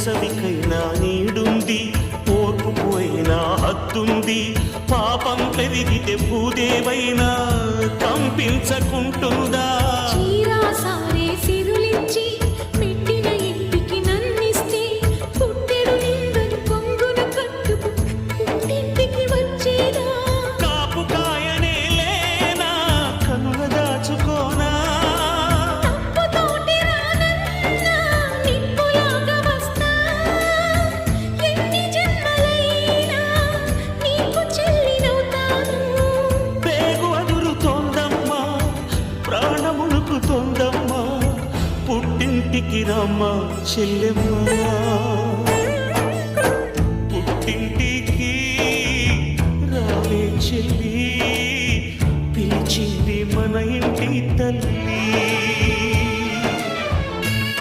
వేసవికైనా నీడుంది, ఓర్పుకు అయినా హద్దుంది. పాపం పెరిగితే భూదేవైనా కంపించకుంటుందా? చీరా సారే సిరులిచ్చి పెట్టిన ఇంటికి నన్నిస్తే పుట్టెడు నిందను కొంగున కట్టుకు ఇంటికి వచ్చేదా? కాపు కాయనే లేనా కనుల దాచుకోనా? తప్పుతోటి రానన్నా నిప్పులాగా వస్తా. ఎన్ని జన్మలైనా నీకు చెల్లినవుతాను. పేగు అదురుతోందమ్మా, ప్రాణమునుకుతోందమ్మా, పుట్టింటికి రమ్మా చెల్లెమ్మా, పుట్టింటికి